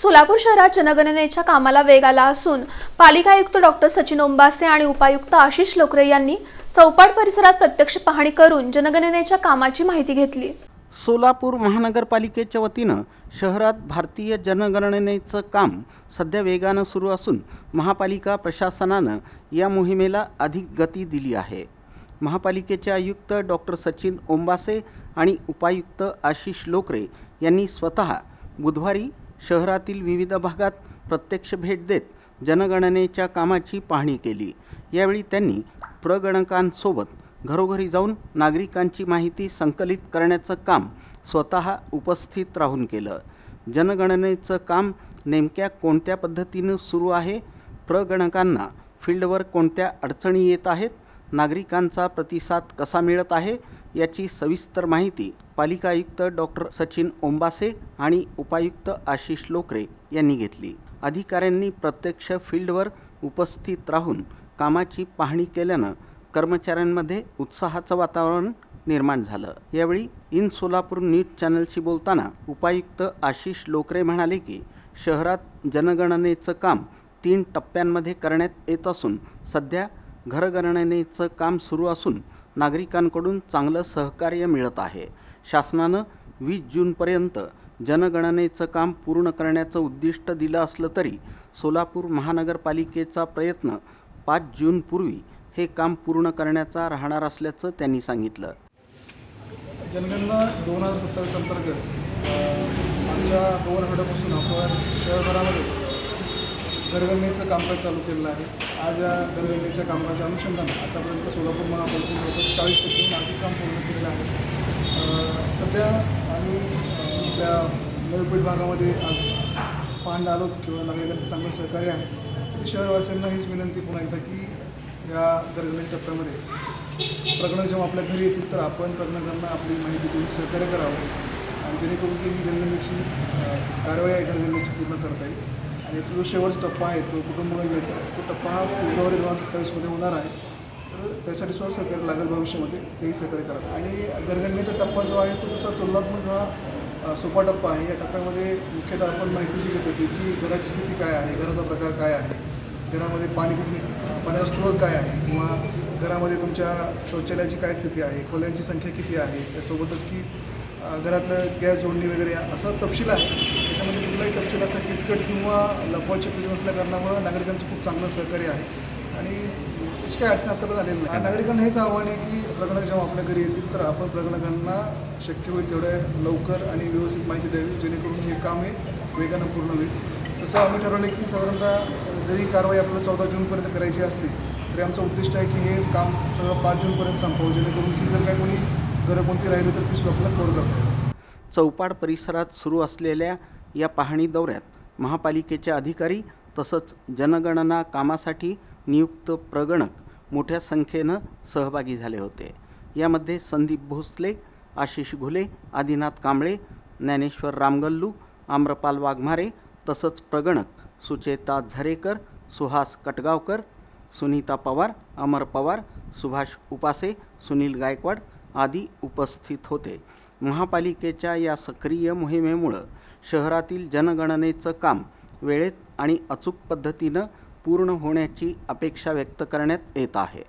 सोलापूर शहरात जनगणनेच्या कामाला वेग आला असून पालिका आयुक्त डॉक्टर सचिन ओंबासे आणि उपायुक्त आशिष लोकरे यांनी चौपाट परिसरात प्रत्यक्ष पाहणी करून जनगणनेच्या कामाची माहिती घेतली। सोलापूर महानगरपालिकेच्या वतीनं शहरात भारतीय जनगणनेचं काम सध्या वेगानं सुरू असून महापालिका प्रशासनानं या मोहिमेला अधिक गती दिली आहे। महापालिकेचे आयुक्त डॉक्टर सचिन ओंबासे आणि उपायुक्त आशिष लोकरे यांनी स्वतः बुधवारी शहरातील विविध भागात प्रत्यक्ष भेट देत जनगणनेच्या कामाची पाहणी केली। यावेळी त्यांनी प्रगणकांसोबत घरोघरी जाऊन नागरिकांची माहिती संकलित करण्याचं काम स्वतः उपस्थित राहून केलं। जनगणनेचं काम नेमक्या कोणत्या पद्धतीने सुरू आहे, प्रगणकांना फील्डवर कोणत्या अडचणी येत आहेत, नागरिकांचा प्रतिसाद कसा मिळत आहे याची सविस्तर माहिती पालिका आयुक्त डॉक्टर सचिन ओंबासे आणि उपायुक्त आशिष लोकरे यांनी घेतली। अधिकाऱ्यांनी प्रत्यक्ष फील्डवर उपस्थित राहून कामाची पाहणी केल्यानं कर्मचाऱ्यांमध्ये उत्साहाचं वातावरण निर्माण झालं। यावेळी इन सोलापूर न्यूज चॅनलशी बोलताना उपायुक्त आशिष लोकरे म्हणाले की शहरात जनगणनेचं काम 3 टप्प्यांमध्ये करण्यात येत असून सध्या घरगणनेचं काम सुरू असून नागरिकांकडून चांगलं सहकार्य मिळत आहे। शासनानं 20 जूनपर्यंत जनगणनेचं काम पूर्ण करण्याचं उद्दिष्ट दिलं असलं तरी सोलापूर महानगरपालिकेचा प्रयत्न 5 जूनपूर्वी हे काम पूर्ण करण्याचा राहणार असल्याचं त्यांनी सांगितलं। जनगणना 2027 अंतर्गत आमच्या 2 आठवड्यापासून आपण शहरभरामध्ये घरगणनेचं कामकाज चालू केलेलं आहे। आज या घरगणनेच्या कामाच्या अनुषंगाने आतापर्यंत सोलापूर महापालिकेने 40% नागरिक काम पूर्ण केलेलं आहे। सध्या आम्ही आपल्या नवीपेठ भागामध्ये आज पाहणं आलो किंवा नागरिकांचं चांगलं सहकार्य आहे। शहरवासियांना हीच विनंती पुन्हा एकदा की या घरगणने टप्प्यामध्ये प्रगणक जेव्हा आपल्या घरी येतील तर आपण प्रगणकांना आपली माहिती देऊन सहकार्य करावं आणि जेणेकरून की ही घरगणनेची कारवाई आहे घरगणनेची पूर्ण करता येईल। आणि याचा जो शेवटचा टप्पा आहे तो कुटुंबगणनेचा तो टप्पा हा फेब्रुवारी 2027मध्ये होणार आहे। तर त्यासाठी सुद्धा सहकार्य लागेल भविष्यामध्ये, तेही सहकार्य करा। आणि घरगणनेचा टप्पा जो आहे तो तसा तुलनात्मक हा सोपा टप्पा आहे। या टप्प्यामध्ये मुख्यतः आपण माहिती घेत होती की घराची स्थिती काय आहे, घराचा प्रकार काय आहे, घरामध्ये पाण्याचा स्रोत काय आहे किंवा घरामध्ये तुमच्या शौचालयाची काय स्थिती आहे, खोल्यांची संख्या किती आहे, त्यासोबतच की घरातलं गॅस जोडणी वगैरे असा तपशील आहे। त्याच्यामध्ये कुठलाही तपशील असा किचकट किंवा लपवाची कृती नसल्या कारणामुळे नागरिकांचं खूप चांगलं सहकार्य आहे आणि त्याची काही अडचण आपल्याला झालेली नाही। नागरिकांना हेच आव्हान आहे की प्रगणक जेव्हा आपल्या घरी येतील तर आपण प्रगणकांना शक्य होईल तेवढ्या लवकर आणि व्यवस्थित माहिती द्यावी जेणेकरून हे काम हे वेगानं पूर्ण होईल। तसं आम्ही ठरवलं की साधारणतः जरी कारवाई आपल्याला 14 जूनपर्यंत करायची असली तरी आमचं उद्दिष्ट आहे की हे काम सगळं 5 जूनपर्यंत संपवू जेणेकरून की जर काय कोणी घरं कोणती राहिली तर ती आपल्याला कव्हर करता येईल। चौपाट परिसरात सुरू असलेल्या या पाहणी दौऱ्यात महापालिकेचे अधिकारी तसंच जनगणना कामासाठी नियुक्त प्रगणक मोठ्या संख्येनं सहभागी झाले होते। यामध्ये संदीप भोसले, आशिष घुले, आदिनाथ कांबळे, ज्ञानेश्वर रामगल्लू, आम्रपाल वाघमारे तसंच प्रगणक सुचेता झरेकर, सुहास कटगावकर, सुनीता पवार, अमर पवार, सुभाष उपासे, सुनील गायकवाड आदी उपस्थित होते। महापालिकेच्या या सक्रिय मोहिमेमुळे शहरातील जनगणनेचं काम वेळेत आणि अचूक पद्धतीनं पूर्ण होण्याची अपेक्षा व्यक्त करण्यात येत आहे।